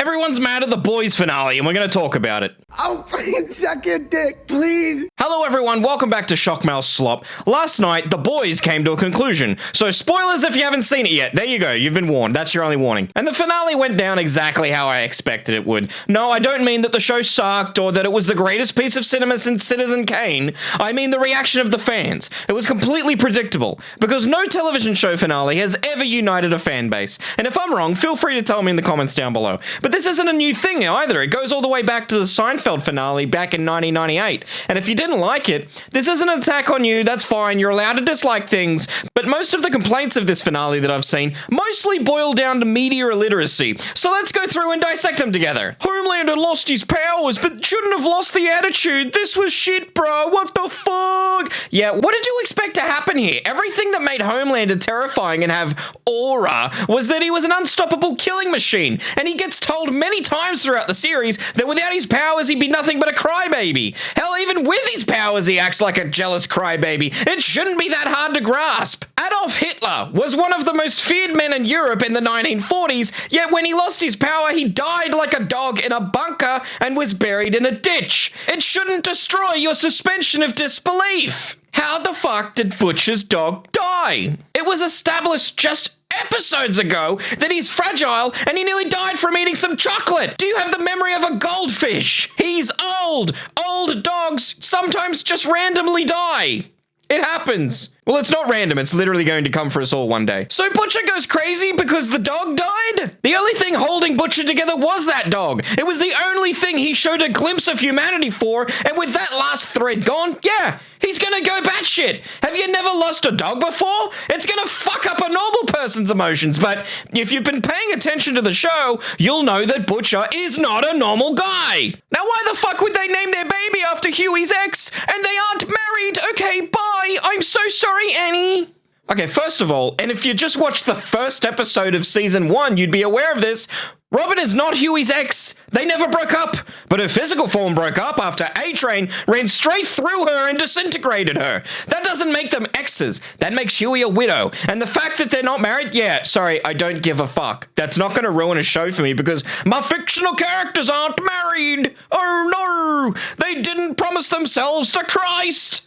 Everyone's mad at the boys finale, and we're going to talk about it. Oh, please suck your dick, please. Hello everyone, welcome back to SHOCKMOUTHS SLOP. Last night, the boys came to a conclusion. So spoilers if you haven't seen it yet. There you go, you've been warned. That's your only warning. And the finale went down exactly how I expected it would. No, I don't mean that the show sucked or that it was the greatest piece of cinema since Citizen Kane. I mean the reaction of the fans. It was completely predictable, because no television show finale has ever united a fan base. And if I'm wrong, feel free to tell me in the comments down below. But this isn't a new thing either. It goes all the way back to the Seinfeld finale back in 1998. And if you didn't like it, this isn't an attack on you, that's fine, you're allowed to dislike things, but most of the complaints of this finale that I've seen mostly boil down to media illiteracy. So let's go through and dissect them together. Homelander lost his powers, but shouldn't have lost the attitude. This was shit, bro. What the fuck? Yeah, what did you expect to happen here? Everything that made Homelander terrifying and have aura was that he was an unstoppable killing machine, and he gets told many times throughout the series that without his powers he'd be nothing but a crybaby. Hell, even with his powers he acts like a jealous crybaby. It shouldn't be that hard to grasp. Adolf Hitler was one of the most feared men in Europe in the 1940s, yet when he lost his power he died like a dog in a bunker and was buried in a ditch. It shouldn't destroy your suspension of disbelief. How the fuck did Butcher's dog die? It was established just episodes ago that he's fragile and he nearly died from eating some chocolate. Do you have the memory of a goldfish? He's old. Old dogs sometimes just randomly die. It happens. Well, it's not random. It's literally going to come for us all one day. So Butcher goes crazy because the dog died? The only thing holding Butcher together was that dog. It was the only thing he showed a glimpse of humanity for, and with that last thread gone, yeah, he's gonna go batshit. Have you never lost a dog before? It's gonna fuck up a normal person's emotions, but if you've been paying attention to the show, you'll know that Butcher is not a normal guy. Now, why the fuck would they name their baby after Huey's ex? And they aren't married. Okay, bye. I'm so sorry, Annie. Okay, first of all, and if you just watched the first episode of season 1, you'd be aware of this. Robin is not Huey's ex. They never broke up, but her physical form broke up after A-Train ran straight through her and disintegrated her. That doesn't make them exes. That makes Huey a widow. And the fact that they're not married, yeah, sorry, I don't give a fuck. That's not going to ruin a show for me because my fictional characters aren't married. Oh no, they didn't promise themselves to Christ.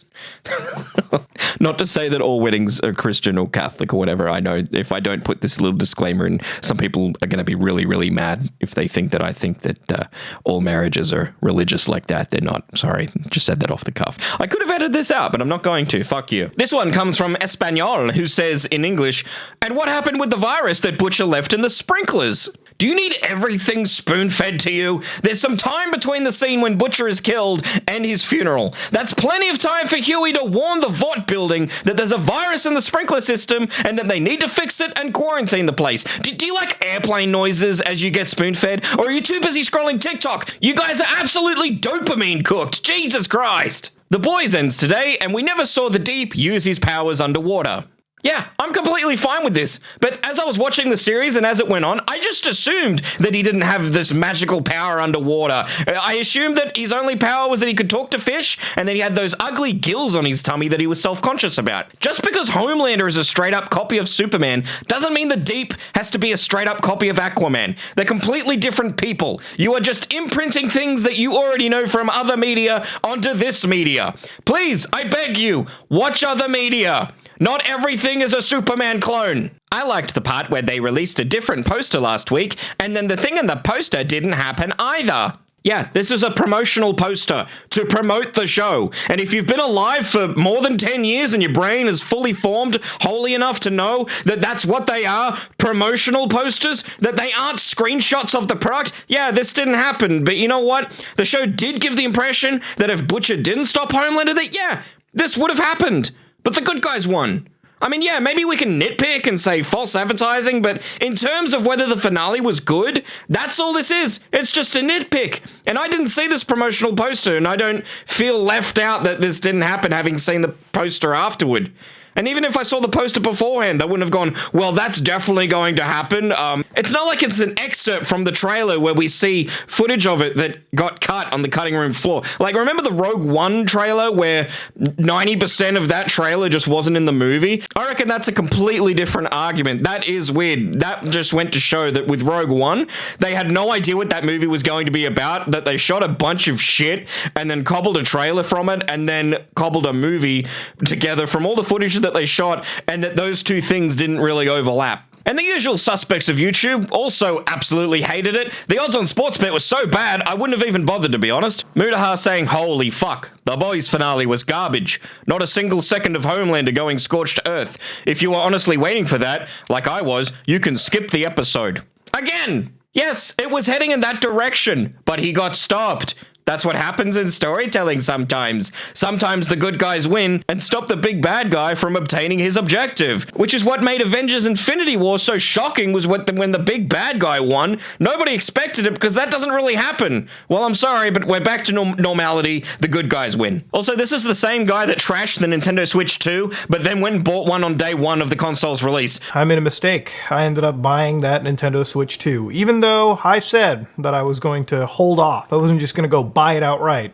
Not to say that all weddings are Christian or Catholic or whatever. I know if I don't put this little disclaimer in, some people are going to be really, really mad if they think that I think that all marriages are religious like that. They're not. Sorry, just said that off the cuff. I could have edited this out, but I'm not going to. Fuck you. This one comes from Espanol, who says in English, "And what happened with the virus that Butcher left in the sprinklers? Do you need everything spoon-fed to you? There's some time between the scene when Butcher is killed and his funeral. That's plenty of time for Huey to warn the Vought building that there's a virus in the sprinkler system and that they need to fix it and quarantine the place. Do you like airplane noises as you get spoon-fed? Or are you too busy scrolling TikTok? You guys are absolutely dopamine cooked. Jesus Christ. The Boys ends today, and we never saw the Deep use his powers underwater. Yeah, I'm completely fine with this, but as I was watching the series and as it went on, I just assumed that he didn't have this magical power underwater. I assumed that his only power was that he could talk to fish, and that he had those ugly gills on his tummy that he was self-conscious about. Just because Homelander is a straight-up copy of Superman doesn't mean the Deep has to be a straight-up copy of Aquaman. They're completely different people. You are just imprinting things that you already know from other media onto this media. Please, I beg you, watch other media. Not everything is a Superman clone. I liked the part where they released a different poster last week, and then the thing in the poster didn't happen either. Yeah, this is a promotional poster to promote the show. And if you've been alive for more than 10 years and your brain is fully formed, wholly enough to know that that's what they are, promotional posters, that they aren't screenshots of the product, yeah, this didn't happen. But you know what? The show did give the impression that if Butcher didn't stop Homelander, that yeah, this would have happened. But the good guys won. I mean, yeah, maybe we can nitpick and say false advertising, but in terms of whether the finale was good, that's all this is. It's just a nitpick. And I didn't see this promotional poster, and I don't feel left out that this didn't happen having seen the poster afterward. And even if I saw the poster beforehand, I wouldn't have gone, well, that's definitely going to happen. It's not like it's an excerpt from the trailer where we see footage of it that got cut on the cutting room floor. Like, remember the Rogue One trailer where 90% of that trailer just wasn't in the movie? I reckon that's a completely different argument. That is weird. That just went to show that with Rogue One, they had no idea what that movie was going to be about, that they shot a bunch of shit and then cobbled a trailer from it and then cobbled a movie together from all the footage that they shot, and that those two things didn't really overlap. And the usual suspects of YouTube also absolutely hated it. The odds on Sportsbet was so bad, I wouldn't have even bothered, to be honest. Mudaha saying, holy fuck, the boys finale was garbage. Not a single second of Homelander going scorched earth. If you were honestly waiting for that, like I was, you can skip the episode. Again! Yes, it was heading in that direction, but he got stopped. That's what happens in storytelling sometimes. Sometimes the good guys win and stop the big bad guy from obtaining his objective, which is what made Avengers Infinity War so shocking, was when the big bad guy won. Nobody expected it because that doesn't really happen. Well, I'm sorry, but we're back to normality. The good guys win. Also, this is the same guy that trashed the Nintendo Switch 2, but then went and bought one on day one of the console's release. I made a mistake. I ended up buying that Nintendo Switch 2, even though I said that I was going to hold off. I wasn't just going to go buy it outright.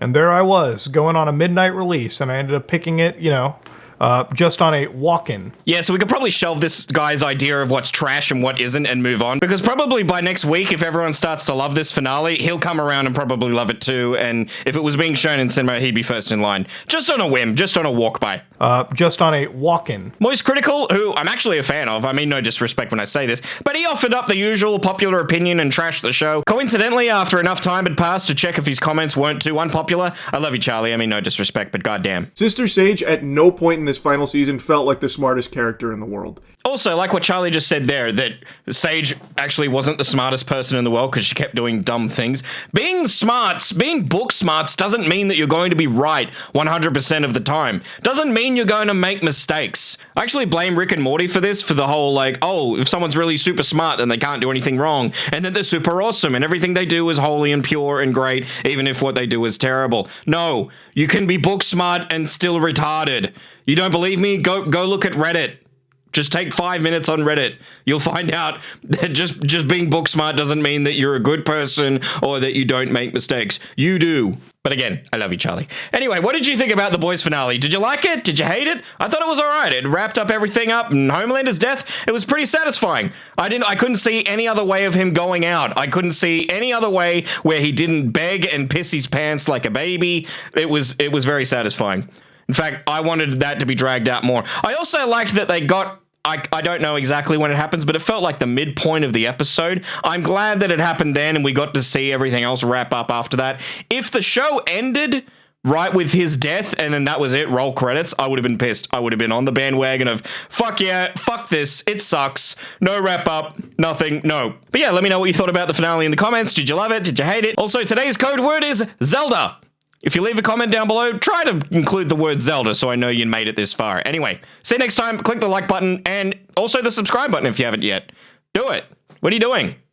And there I was, going on a midnight release, and I ended up picking it, just on a walk-in. Yeah, so we could probably shelve this guy's idea of what's trash and what isn't and move on, because probably by next week, if everyone starts to love this finale, he'll come around and probably love it too, and if it was being shown in cinema, he'd be first in line. Just on a whim, just on a walk-by. Just on a walk-in. Moist Critical, who I'm actually a fan of, I mean no disrespect when I say this, but he offered up the usual popular opinion and trashed the show. Coincidentally, after enough time had passed to check if his comments weren't too unpopular. I love you, Charlie, I mean no disrespect, but goddamn. Sister Sage at no point in this final season felt like the smartest character in the world. Also, like what Charlie just said there, that Sage actually wasn't the smartest person in the world because she kept doing dumb things. Being book smarts doesn't mean that you're going to be right 100% of the time. Doesn't mean you're going to make mistakes. I actually blame Rick and Morty for this, for the whole like, oh, if someone's really super smart, then they can't do anything wrong. And then they're super awesome and everything they do is holy and pure and great, even if what they do is terrible. No, you can be book smart and still retarded. You don't believe me? Go look at Reddit. Just take 5 minutes on Reddit. You'll find out that just being book smart doesn't mean that you're a good person or that you don't make mistakes. You do. But again, I love you, Charlie. Anyway, what did you think about the boys finale? Did you like it? Did you hate it? I thought it was all right. It wrapped up everything up, and Homelander's death, it was pretty satisfying. I couldn't see any other way of him going out. I couldn't see any other way where he didn't beg and piss his pants like a baby. It was very satisfying. In fact, I wanted that to be dragged out more. I also liked that they got... I don't know exactly when it happens, but it felt like the midpoint of the episode. I'm glad that it happened then and we got to see everything else wrap up after that. If the show ended right with his death and then that was it, roll credits, I would have been pissed. I would have been on the bandwagon of, fuck yeah, fuck this, it sucks, no wrap up, nothing, no. But yeah, let me know what you thought about the finale in the comments. Did you love it? Did you hate it? Also, today's code word is Zelda. If you leave a comment down below, try to include the word Zelda so I know you made it this far. Anyway, see you next time. Click the like button and also the subscribe button if you haven't yet. Do it. What are you doing?